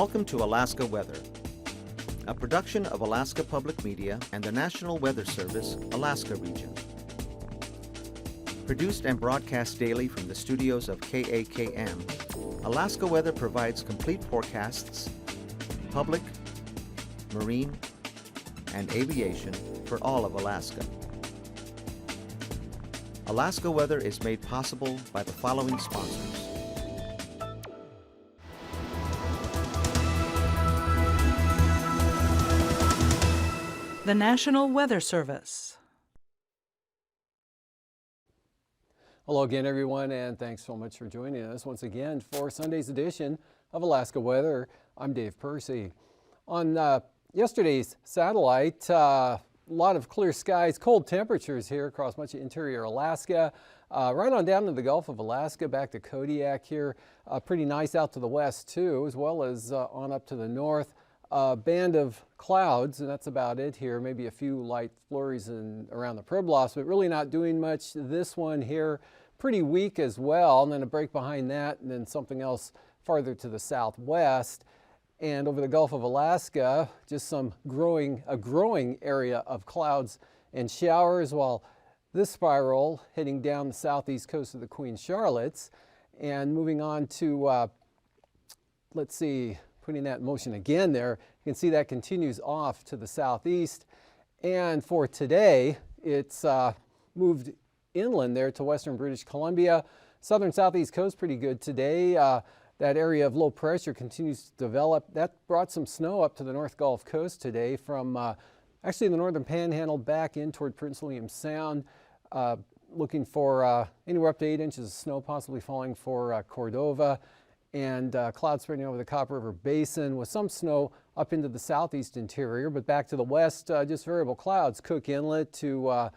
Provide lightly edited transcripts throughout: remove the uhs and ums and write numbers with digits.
Welcome to Alaska Weather, a production of Alaska Public Media and the National Weather Service, Alaska Region. Produced and broadcast daily from the studios of KAKM, Alaska Weather provides complete forecasts, public, marine, and aviation for all of Alaska. Alaska Weather is made possible by the following sponsors. The National Weather Service. Hello again, everyone, and thanks so much for joining us once again for Sunday's edition of Alaska Weather. I'm Dave Percy. On yesterday's satellite, a lot of clear skies, cold temperatures here across much of interior Alaska, right on down to the Gulf of Alaska, back to Kodiak here. Pretty nice out to the west, too, as well as on up to the north. A band of clouds, and that's about it here. Maybe a few light flurries around the Pribilofs, but really not doing much. This one here, pretty weak as well, and then a break behind that, and then something else farther to the southwest. And over the Gulf of Alaska, just a growing area of clouds and showers, while this spiral heading down the southeast coast of the Queen Charlottes. And moving on to, let's see, putting that in motion again there, you can see that continues off to the southeast. And for today, it's moved inland there to western British Columbia. Southern southeast coast pretty good today. That area of low pressure continues to develop. That brought some snow up to the North Gulf Coast today from actually the northern panhandle back in toward Prince William Sound. Looking for anywhere up to 8 inches of snow possibly falling for Cordova. And clouds spreading over the Copper River Basin with some snow up into the southeast interior, but back to the west, just variable clouds. Cook Inlet to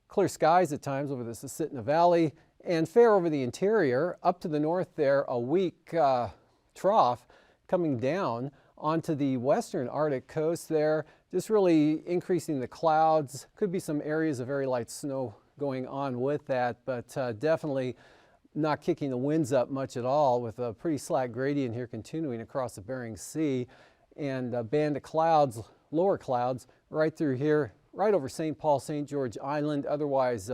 clear skies at times over the Susitna Valley, and fair over the interior. Up to the north there, a weak trough coming down onto the western Arctic coast there, just really increasing the clouds. Could be some areas of very light snow going on with that, but definitely not kicking the winds up much at all, with a pretty slack gradient here continuing across the Bering Sea, and a band of clouds, lower clouds, right through here, right over St. Paul, St. George Island. Otherwise,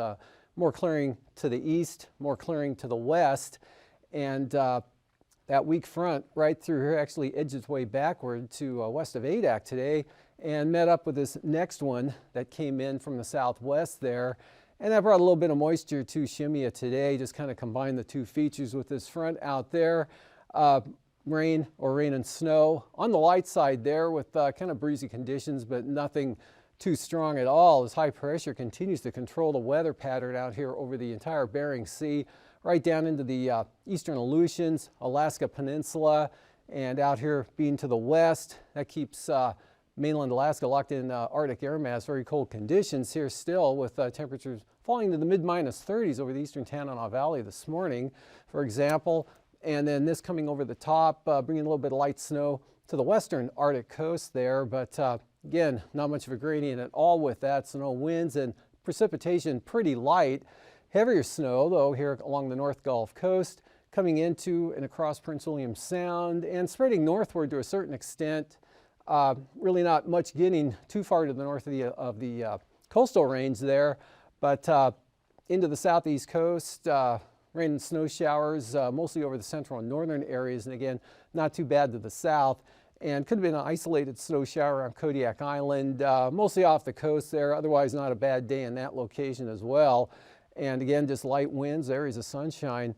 more clearing to the east, more clearing to the west, and that weak front right through here actually edged its way backward to west of Adak today, and met up with this next one that came in from the southwest there. And that brought a little bit of moisture to Shemya today, just kind of combined the two features with this front out there. Rain and snow on the light side there with kind of breezy conditions, but nothing too strong at all, as high pressure continues to control the weather pattern out here over the entire Bering Sea, right down into the eastern Aleutians, Alaska Peninsula, and out here being to the west. That keeps mainland Alaska locked in Arctic air mass, very cold conditions here still, with temperatures falling to the mid-30s over the eastern Tanana Valley this morning, for example. And then this coming over the top, bringing a little bit of light snow to the western Arctic coast there. But again, not much of a gradient at all with that. So no winds and precipitation pretty light. Heavier snow, though, here along the North Gulf Coast, coming into and across Prince William Sound and spreading northward to a certain extent. Really not much getting too far to the north of the coastal range there, but into the southeast coast, rain and snow showers mostly over the central and northern areas, and again, not too bad to the south. And could have been an isolated snow shower on Kodiak Island, mostly off the coast there. Otherwise, not a bad day in that location as well. And again, just light winds, areas of sunshine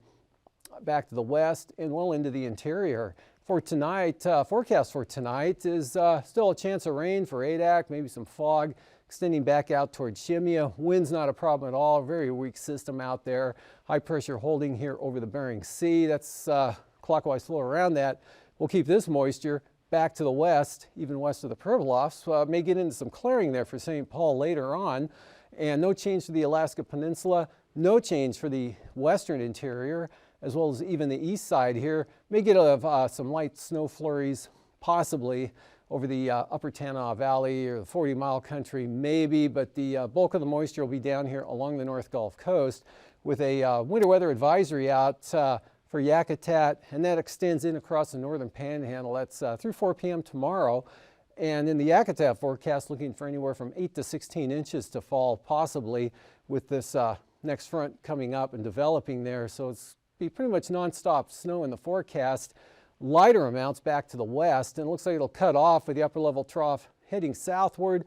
back to the west and well into the interior. For tonight, forecast for tonight is still a chance of rain for Adak, maybe some fog extending back out towards Shemya. Wind's not a problem at all, very weak system out there. High pressure holding here over the Bering Sea. That's clockwise flow around that. We'll keep this moisture back to the west, even west of the Pribilofs. May get into some clearing there for St. Paul later on. And no change to the Alaska Peninsula, no change for the western interior, as well as even the east side here. May get some light snow flurries, possibly over the upper Tanana Valley or the 40-mile country, maybe, but the bulk of the moisture will be down here along the North Gulf Coast with a winter weather advisory out for Yakutat, and that extends in across the northern panhandle. That's through 4 p.m. tomorrow. And in the Yakutat forecast, looking for anywhere from 8 to 16 inches to fall, possibly, with this next front coming up and developing there. So it's be pretty much nonstop snow in the forecast. Lighter amounts back to the west, and it looks like it'll cut off with the upper level trough heading southward.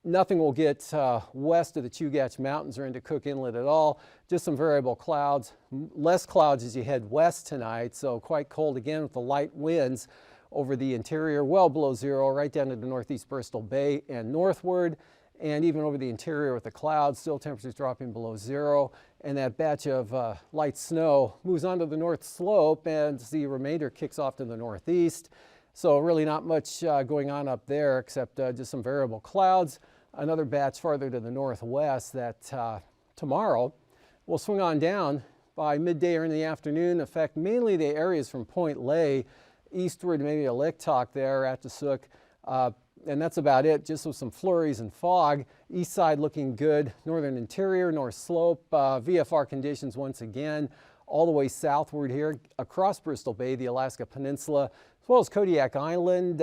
Nothing will get west of the Chugach Mountains or into Cook Inlet at all. Just some variable clouds. Less clouds as you head west tonight, so quite cold again with the light winds over the interior, well below zero, right down to the northeast Bristol Bay and northward, and even over the interior with the clouds, still temperatures dropping below zero. And that batch of light snow moves onto the north slope, and the remainder kicks off to the northeast. So really not much going on up there except just some variable clouds. Another batch farther to the northwest that tomorrow will swing on down by midday or in the afternoon, affect mainly the areas from Point Lay eastward, maybe a Licktock there, Atchison, and that's about it, just with some flurries and fog. East side looking good, northern interior, north slope, VFR conditions once again, all the way southward here across Bristol Bay, the Alaska Peninsula, as well as Kodiak Island.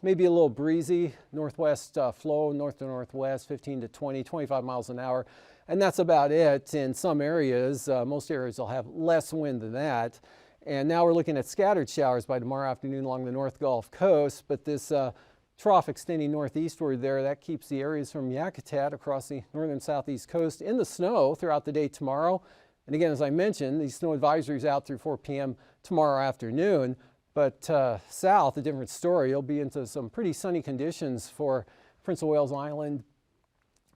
Maybe a little breezy, northwest flow, north to northwest, 15 to 20, 25 miles an hour. And that's about it in some areas. Most areas will have less wind than that. And now we're looking at scattered showers by tomorrow afternoon along the North Gulf Coast. But this trough extending northeastward there, that keeps the areas from Yakutat across the northern southeast coast in the snow throughout the day tomorrow. And again, as I mentioned, these snow advisories out through 4 p.m. tomorrow afternoon. But south, a different story. You'll be into some pretty sunny conditions for Prince of Wales Island,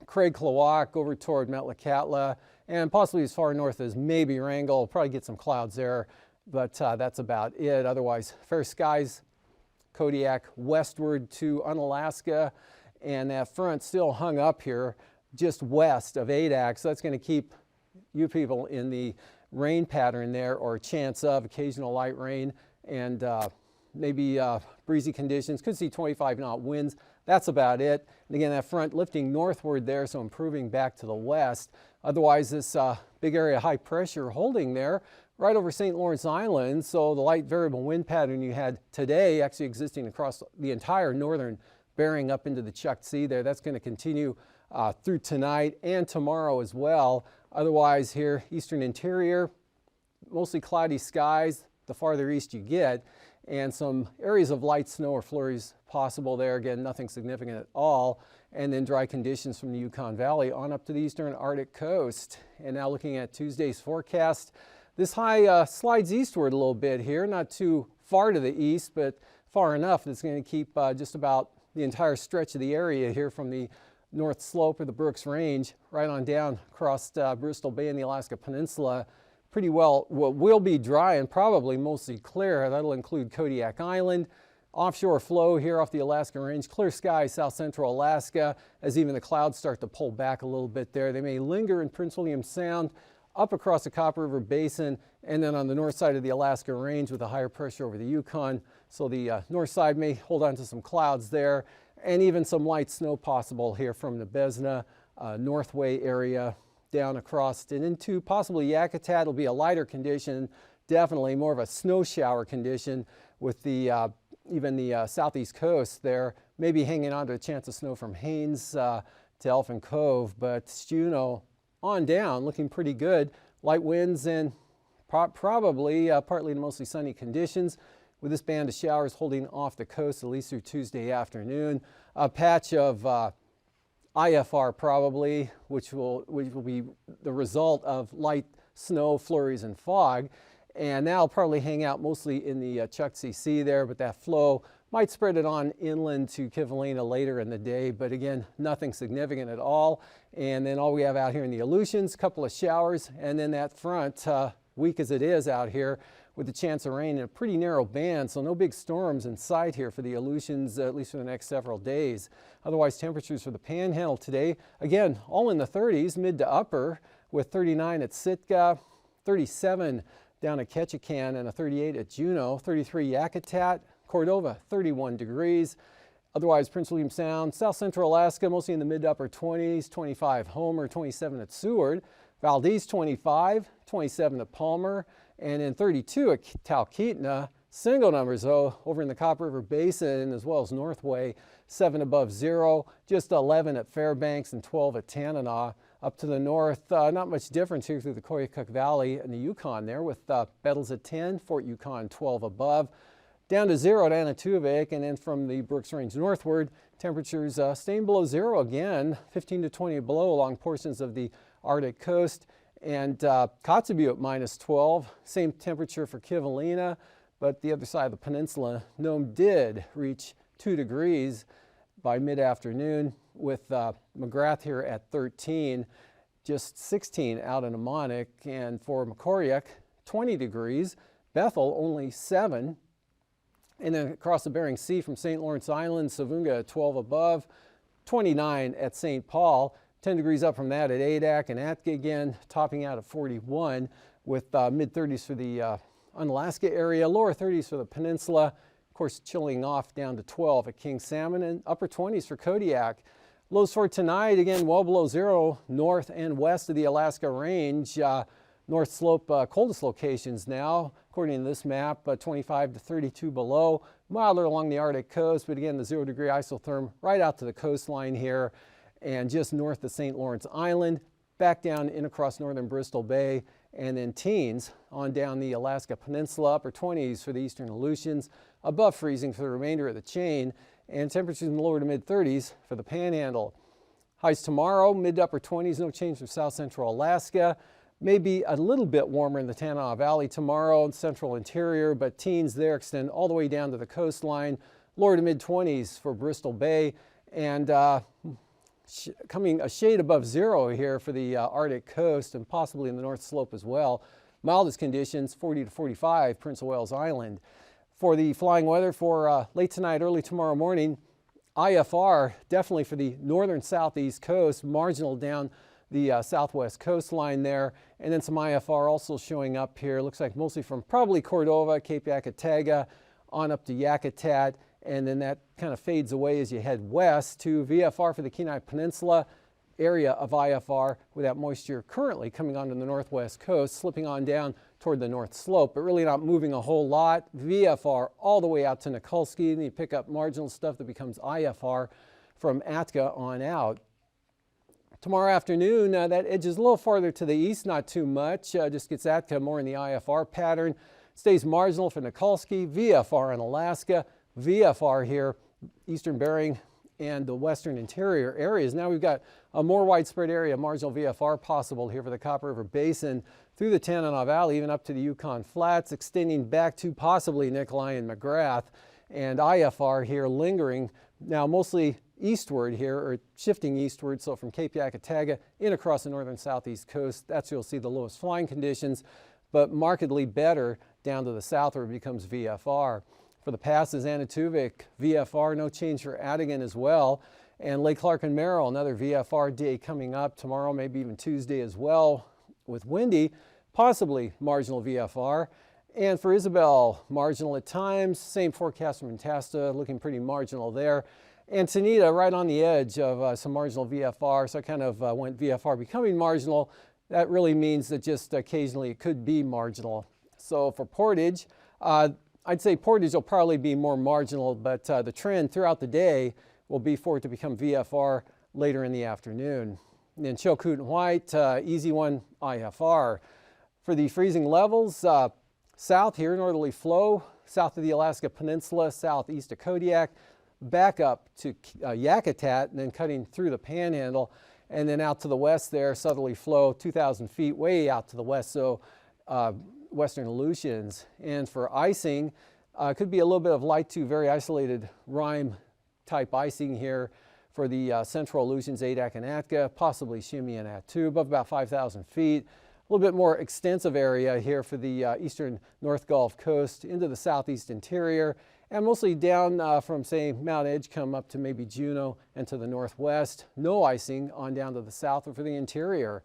Craig Clawach over toward Metlakatla, and possibly as far north as maybe Wrangell. Probably get some clouds there, but that's about it. Otherwise, fair skies, Kodiak westward to Unalaska, and that front still hung up here just west of AKwx. So that's going to keep you people in the rain pattern there, or chance of occasional light rain, and maybe breezy conditions. Could see 25 knot winds. That's about it. And again, that front lifting northward there, so improving back to the west. Otherwise, this big area of high pressure holding there right over St. Lawrence Island. So the light variable wind pattern you had today actually existing across the entire northern bearing up into the Chukchi there. That's going to continue through tonight and tomorrow as well. Otherwise, here, eastern interior, mostly cloudy skies the farther east you get, and some areas of light snow or flurries possible there. Again, nothing significant at all. And then dry conditions from the Yukon Valley on up to the eastern Arctic coast. And now looking at Tuesday's forecast, this high slides eastward a little bit here, not too far to the east, but far enough that it's going to keep just about the entire stretch of the area here from the north slope of the Brooks Range right on down across Bristol Bay and the Alaska Peninsula. Pretty well will be dry and probably mostly clear. That'll include Kodiak Island, offshore flow here off the Alaska Range, clear skies south central Alaska, as even the clouds start to pull back a little bit there. They may linger in Prince William Sound, up across the Copper River Basin, and then on the north side of the Alaska Range with a higher pressure over the Yukon. So the north side may hold on to some clouds there, and even some light snow possible here from the Besna, Northway area, down across and into possibly Yakutat. It'll be a lighter condition, definitely more of a snow shower condition with the even the southeast coast there, maybe hanging on to a chance of snow from Haines to Elfin Cove, but Juneau on down looking pretty good. Light winds and probably partly to mostly sunny conditions, with this band of showers holding off the coast at least through Tuesday afternoon. A patch of IFR probably, which will be the result of light snow, flurries, and fog. And that'll probably hang out mostly in the Chukchi Sea there, but that flow might spread it on inland to Kivalina later in the day, but again, nothing significant at all. And then all we have out here in the Aleutians, a couple of showers, and then that front, weak as it is out here, with the chance of rain in a pretty narrow band, so no big storms in sight here for the Aleutians, at least for the next several days. Otherwise, temperatures for the Panhandle today, again, all in the 30s, mid to upper, with 39 at Sitka, 37 down at Ketchikan, and a 38 at Juneau, 33 Yakutat, Cordova, 31 degrees. Otherwise, Prince William Sound, south central Alaska, mostly in the mid to upper 20s, 25 Homer, 27 at Seward, Valdez 25, 27 at Palmer, and then 32 at Talkeetna. Single numbers though over in the Copper River Basin as well as Northway, 7 above zero, just 11 at Fairbanks and 12 at Tanana. Up to the north, not much difference here through the Koyukuk Valley and the Yukon there with Bettles at 10, Fort Yukon 12 above. Down to 0 at Anaktuvik, and then from the Brooks Range northward, temperatures staying below 0 again, 15 to 20 below along portions of the Arctic coast. And Kotzebue at minus 12, same temperature for Kivalina, but the other side of the peninsula, Nome did reach 2 degrees by mid-afternoon with McGrath here at 13, just 16 out in Amonic, and for Macoriac, 20 degrees, Bethel only 7, and then across the Bering Sea from St. Lawrence Island, Savunga at 12 above, 29 at St. Paul, 10 degrees up from that at Adak and Atka again, topping out at 41 with mid-30s for the Unalaska area, lower 30s for the peninsula, of course chilling off down to 12 at King Salmon, and upper 20s for Kodiak. Lows for tonight, again, well below 0 north and west of the Alaska Range. North Slope coldest locations now, according to this map, 25 to 32 below. Milder along the Arctic coast, but again, the 0 degree isotherm right out to the coastline here and just north of St. Lawrence Island, back down in across northern Bristol Bay, and then teens on down the Alaska Peninsula, upper 20s for the eastern Aleutians, above freezing for the remainder of the chain, and temperatures in the lower to mid 30s for the Panhandle. Highs tomorrow, mid to upper 20s, no change for south central Alaska. Maybe a little bit warmer in the Tanana Valley tomorrow, central interior, but teens there extend all the way down to the coastline, lower to mid 20s for Bristol Bay, and coming a shade above 0 here for the Arctic coast and possibly in the North Slope as well. Mildest conditions, 40 to 45, Prince of Wales Island. For the flying weather for late tonight, early tomorrow morning, IFR definitely for the northern southeast coast, marginal down the southwest coastline there, and then some IFR also showing up here. Looks like mostly from probably Cordova, Cape Yakataga, on up to Yakutat, and then that kind of fades away as you head west to VFR for the Kenai Peninsula, area of IFR with that moisture currently coming onto the northwest coast, slipping on down toward the north slope, but really not moving a whole lot. VFR all the way out to Nikulski, and you pick up marginal stuff that becomes IFR from Atka on out. Tomorrow afternoon, that edges a little farther to the east, not too much, just gets Atka more in the IFR pattern. Stays marginal for Nikulski, VFR in Alaska, VFR here, eastern Bering and the western interior areas. Now we've got a more widespread area, marginal VFR possible here for the Copper River Basin through the Tanana Valley, even up to the Yukon Flats, extending back to possibly Nikolai and McGrath, and IFR here lingering now mostly eastward here, or shifting eastward, so from Cape Yakataga in across the northern southeast coast. That's where you'll see the lowest flying conditions, but markedly better down to the south where it becomes VFR. For the passes, Anaktuvik, VFR, no change for Adigan as well. And Lake Clark and Merrill, another VFR day coming up tomorrow, maybe even Tuesday as well, with windy, possibly marginal VFR. And for Isabel, marginal at times, same forecast from Antasta, looking pretty marginal there. And Tanita right on the edge of some marginal VFR, so I kind of went VFR becoming marginal. That really means that just occasionally it could be marginal. So for Portage, I'd say Portage will probably be more marginal, but the trend throughout the day will be for it to become VFR later in the afternoon. And then Chilkoot and White, easy one, IFR. For the freezing levels, south here, northerly flow, south of the Alaska Peninsula, southeast of Kodiak, back up to Yakutat, and then cutting through the Panhandle, and then out to the west there, southerly flow, 2,000 feet way out to the west, so western Aleutians. And for icing, could be a little bit of light to very isolated rime type icing here for the central Aleutians, Adak and Atka, possibly Shimmy and Attu, above about 5,000 feet. A little bit more extensive area here for the eastern North Gulf Coast into the southeast interior, and mostly down from, say, Mount Edgecombe up to maybe Juneau and to the northwest. No icing on down to the south or for the interior.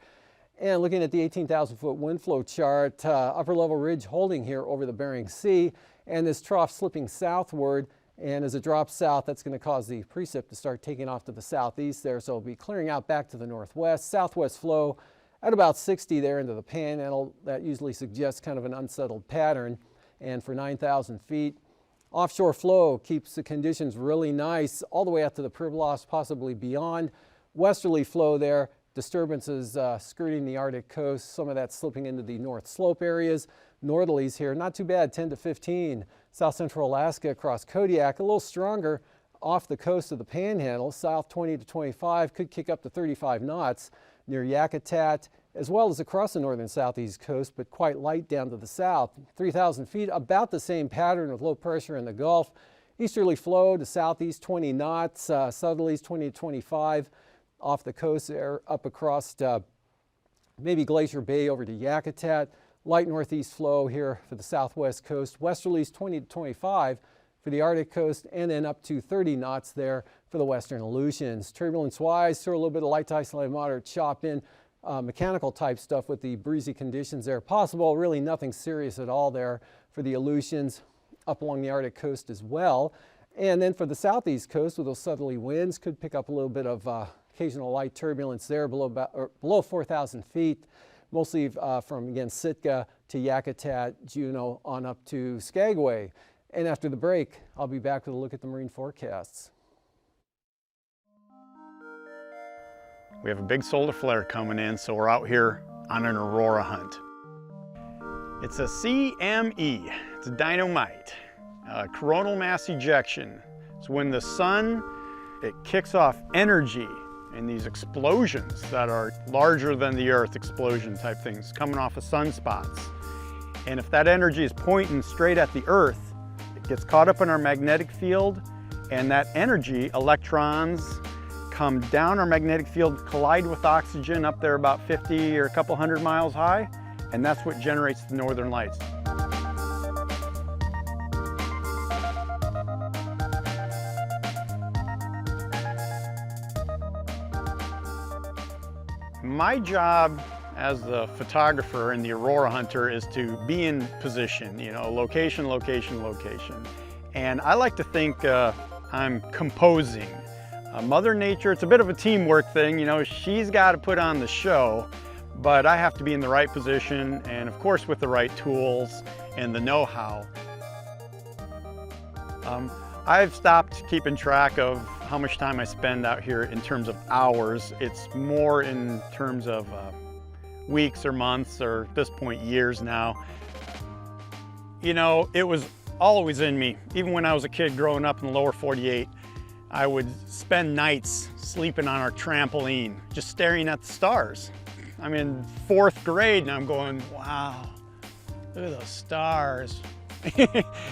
And looking at the 18,000-foot wind flow chart, upper level ridge holding here over the Bering Sea, and this trough slipping southward. And as it drops south, that's going to cause the precip to start taking off to the southeast there. So it'll be clearing out back to the northwest. Southwest flow at about 60 there into the panhandle. That usually suggests kind of an unsettled pattern. And for 9,000 feet, offshore flow keeps the conditions really nice all the way out to the Pribilost, possibly beyond. Westerly flow there, disturbances skirting the Arctic coast, some of that slipping into the North Slope areas. Northerlies here, not too bad, 10 to 15. South central Alaska across Kodiak, a little stronger off the coast of the Panhandle. South 20 to 25, could kick up to 35 knots near Yakutat, as well as across the northern southeast coast, but quite light down to the south. 3,000 feet, about the same pattern with low pressure in the Gulf. Easterly flow to southeast 20 knots, southerlies 20 to 25 off the coast there, up across maybe Glacier Bay over to Yakutat. Light northeast flow here for the southwest coast. Westerlies 20 to 25 for the Arctic coast, and then up to 30 knots there for the western Aleutians. Turbulence-wise, throw a little bit of light to isolated moderate chop in. Mechanical type stuff with the breezy conditions there possible. Really nothing serious at all there for the Aleutians up along the Arctic coast as well. And then for the southeast coast with those southerly winds, could pick up a little bit of occasional light turbulence there below 4,000 feet. Mostly from, again, Sitka to Yakutat, Juneau, on up to Skagway. And after the break, I'll be back with a look at the marine forecasts. We have a big solar flare coming in, so we're out here on an aurora hunt. It's a CME, it's a dynamite, coronal mass ejection. It's when the sun, it kicks off energy and these explosions that are larger than the Earth, explosion type things coming off of sunspots. And if that energy is pointing straight at the Earth, it gets caught up in our magnetic field, and that energy, electrons, come down our magnetic field, collide with oxygen up there about 50 or a couple hundred miles high, and that's what generates the northern lights. My job as the photographer and the aurora hunter is to be in position, you know, location, location, location. And I like to think I'm composing. Mother Nature, it's a bit of a teamwork thing, you know, she's got to put on the show, but I have to be in the right position and of course with the right tools and the know-how. I've stopped keeping track of how much time I spend out here in terms of hours. It's more in terms of weeks or months, or at this point years now. You know, it was always in me. Even when I was a kid growing up in the lower 48, I would spend nights sleeping on our trampoline, just staring at the stars. I'm in 4th grade and I'm going, wow, look at those stars.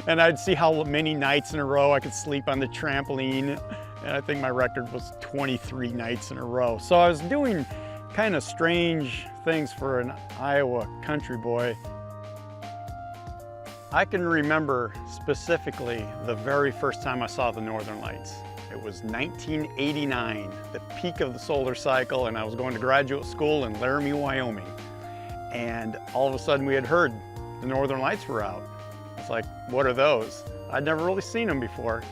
And I'd see how many nights in a row I could sleep on the trampoline. And I think my record was 23 nights in a row. So I was doing kind of strange things for an Iowa country boy. I can remember specifically the very first time I saw the northern lights. It was 1989, the peak of the solar cycle, and I was going to graduate school in Laramie, Wyoming. And all of a sudden we had heard the northern lights were out. It's like, what are those? I'd never really seen them before.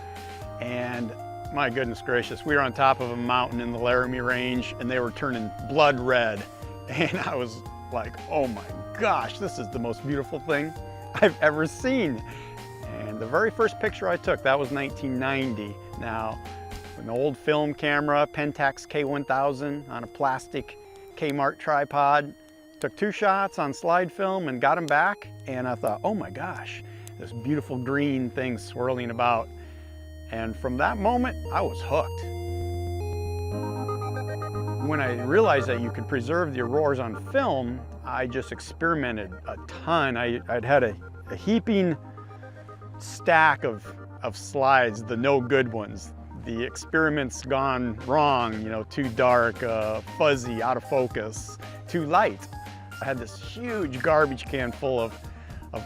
And my goodness gracious, we were on top of a mountain in the Laramie Range and they were turning blood red. And I was like, oh my gosh, this is the most beautiful thing I've ever seen. And the very first picture I took, that was 1990. Now, an old film camera, Pentax K1000 on a plastic Kmart tripod. Took 2 shots on slide film and got them back. And I thought, oh my gosh, this beautiful green thing swirling about. And from that moment, I was hooked. When I realized that you could preserve the auroras on film, I just experimented a ton. I'd had a heaping stack of slides, the no good ones. The experiments gone wrong, you know, too dark, fuzzy, out of focus, too light. I had this huge garbage can full of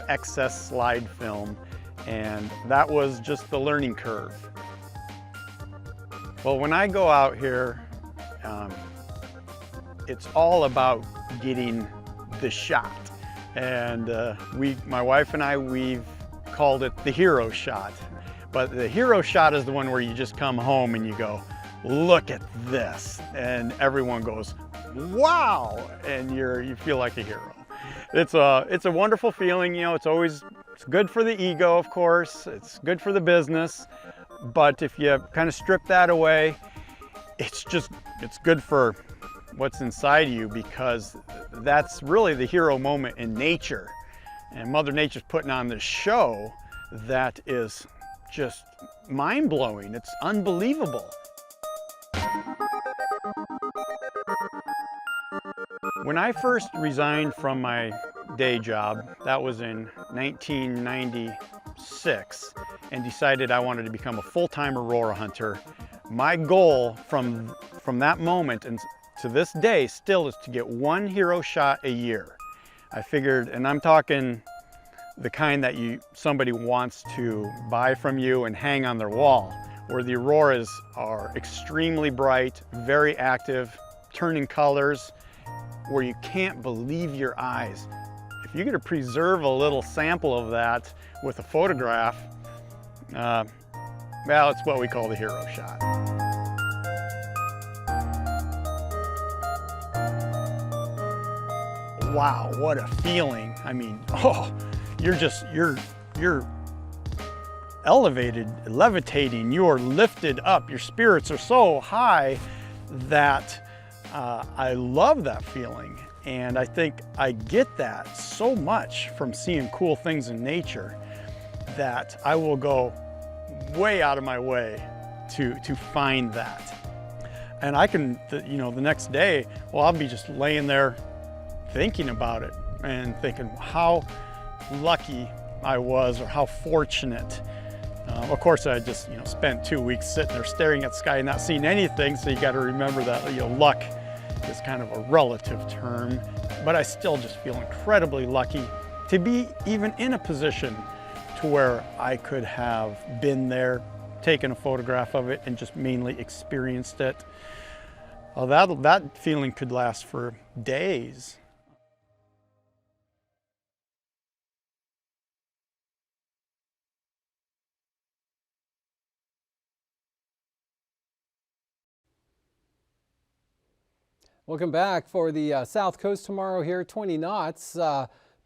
excess slide film, and that was just the learning curve. Well, when I go out here, it's all about getting the shot. And my wife and I, we've called it the hero shot. But the hero shot is the one where you just come home and you go, look at this, and everyone goes, wow, and you feel like a hero. It's a wonderful feeling. You know, it's good for the ego, of course, it's good for the business, but if you kind of strip that away, it's good for what's inside you, because that's really the hero moment in nature. And Mother Nature's putting on this show that is just mind-blowing. It's unbelievable. When I first resigned from my day job, that was in 1996, and decided I wanted to become a full-time aurora hunter, my goal from that moment and to this day still is to get one hero shot a year. I figured, and I'm talking the kind that somebody wants to buy from you and hang on their wall, where the auroras are extremely bright, very active, turning colors, where you can't believe your eyes. If you're gonna preserve a little sample of that with a photograph, well, it's what we call the hero shot. Wow, what a feeling. I mean, you're elevated, levitating, you're lifted up, your spirits are so high that I love that feeling. And I think I get that so much from seeing cool things in nature that I will go way out of my way to find that. And I can, the next day, well, I'll be just laying there thinking about it and thinking how lucky I was, or how fortunate. Of course, I just spent 2 weeks sitting there staring at the sky and not seeing anything, so you got to remember that luck is kind of a relative term, but I still just feel incredibly lucky to be even in a position to where I could have been there, taken a photograph of it, and just mainly experienced it. Well, that feeling could last for days. Welcome back. For the south coast tomorrow here, 20 knots,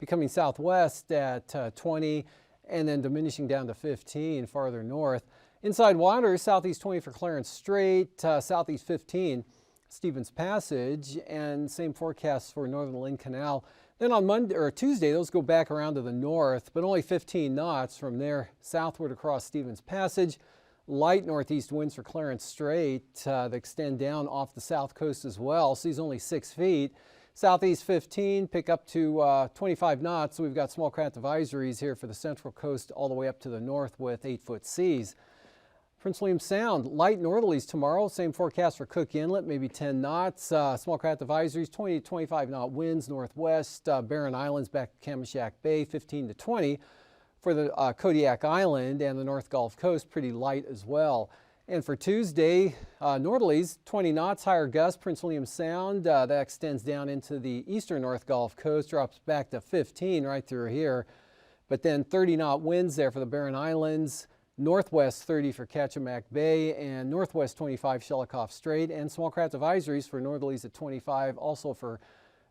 becoming southwest at 20, and then diminishing down to 15 farther north. Inside waters, southeast 20 for Clarence Strait, southeast 15 Stevens Passage, and same forecast for northern Lynn Canal. Then on Monday or Tuesday, those go back around to the north, but only 15 knots from there southward across Stevens Passage. Light northeast winds for Clarence Strait that extend down off the south coast as well. Seas only 6 feet. Southeast 15, pick up to 25 knots. So we've got small craft advisories here for the central coast all the way up to the north with 8-foot seas. Prince William Sound, light northerlies tomorrow. Same forecast for Cook Inlet, maybe 10 knots. Small craft advisories, 20 to 25 knot winds northwest. Barren Islands back to Kamishak Bay, 15 to 20. For the Kodiak Island and the North Gulf Coast, pretty light as well. And for Tuesday, northerlies, 20 knots, higher gust, Prince William Sound. That extends down into the eastern North Gulf Coast, drops back to 15 right through here. But then 30 knot winds there for the Barren Islands, northwest 30 for Kachemak Bay, and northwest 25 Shelikof Strait, and small craft advisories for northerlies at 25, also for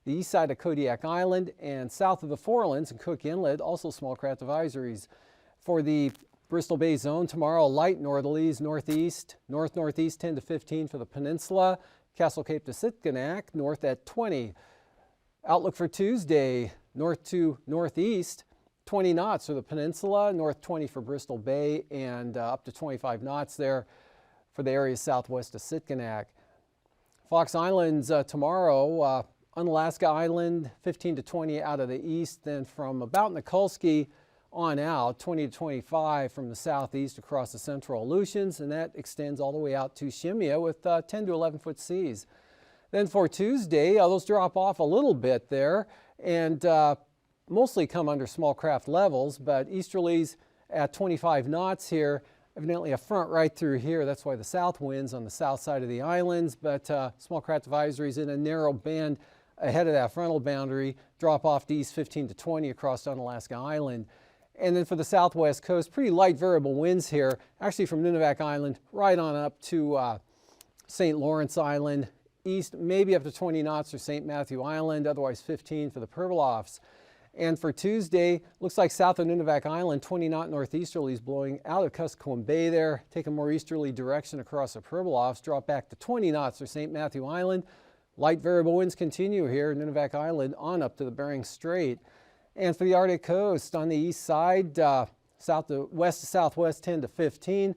the east side of Kodiak Island and south of the Forelands and Cook Inlet, also small craft advisories. For the Bristol Bay zone tomorrow, light northerlies, northeast, north-northeast 10 to 15 for the peninsula. Castle Cape to Sitkinak, north at 20. Outlook for Tuesday, north to northeast, 20 knots for the peninsula, north 20 for Bristol Bay, and up to 25 knots there for the area southwest of Sitkinak. Fox Islands tomorrow, Unalaska Island, 15 to 20 out of the east, then from about Nikolsky on out, 20 to 25 from the southeast across the central Aleutians, and that extends all the way out to Shimia with 10 to 11 foot seas. Then for Tuesday, those drop off a little bit there and mostly come under small craft levels, but easterlies at 25 knots here. Evidently a front right through here. That's why the south winds on the south side of the islands, but small craft advisories in a narrow band ahead of that frontal boundary, drop off to east 15 to 20 across Unalaska Island. And then for the southwest coast, pretty light variable winds here, actually from Nunivak Island right on up to St. Lawrence Island, east maybe up to 20 knots for St. Matthew Island, otherwise 15 for the Pribilofs. And for Tuesday, looks like south of Nunivak Island, 20 knot northeasterlies blowing out of Kuskokwim Bay there, take a more easterly direction across the Pribilofs, drop back to 20 knots for St. Matthew Island. Light variable winds continue here, Nunivak Island on up to the Bering Strait. And for the Arctic coast on the east side, west to southwest 10 to 15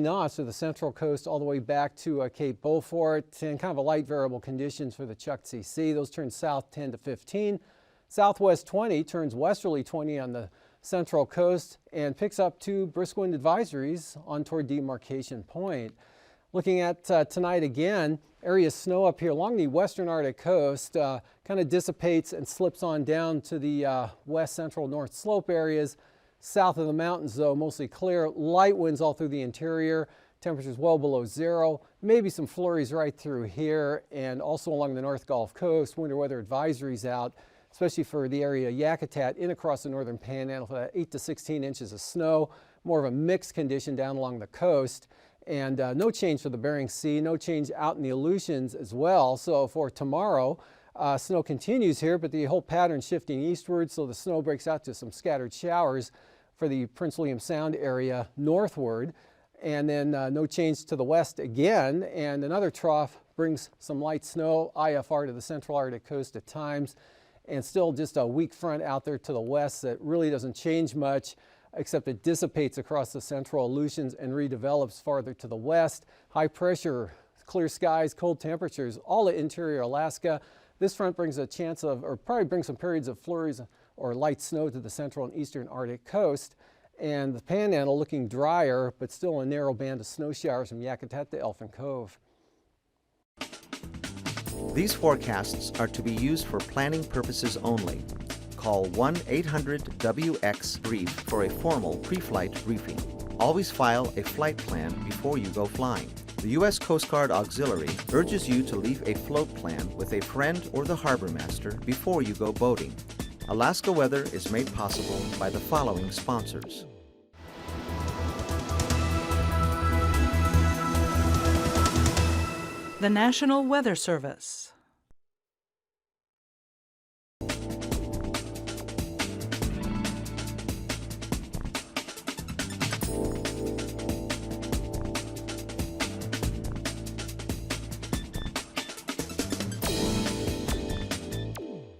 knots to the central coast all the way back to Cape Beaufort, and kind of a light variable conditions for the Chukchi Sea. Those turn south 10 to 15. Southwest 20 turns westerly 20 on the central coast and picks up 2 brisk wind advisories on toward Demarcation Point. Looking at tonight again, area of snow up here along the western Arctic coast kind of dissipates and slips on down to the west central north slope areas. South of the mountains though, mostly clear, light winds all through the interior, temperatures well below 0, maybe some flurries right through here, and also along the North Gulf Coast, winter weather advisories out, especially for the area Yakutat in across the northern panhandle for that 8 to 16 inches of snow, more of a mixed condition down along the coast. And no change for the Bering Sea, no change out in the Aleutians as well. So for tomorrow, snow continues here, but the whole pattern shifting eastward, so the snow breaks out to some scattered showers for the Prince William Sound area northward. And then no change to the west again, and another trough brings some light snow, IFR to the central Arctic coast at times, and still just a weak front out there to the west that really doesn't change much, except it dissipates across the central Aleutians and redevelops farther to the west. High pressure, clear skies, cold temperatures, all at interior Alaska. This front brings a chance of, or probably brings some periods of flurries or light snow to the central and eastern Arctic coast. And the panhandle looking drier, but still a narrow band of snow showers from Yakutat to Elfin Cove. These forecasts are to be used for planning purposes only. Call 1-800-WX-BRIEF for a formal pre-flight briefing. Always file a flight plan before you go flying. The U.S. Coast Guard Auxiliary urges you to leave a float plan with a friend or the harbor master before you go boating. Alaska Weather is made possible by the following sponsors. The National Weather Service.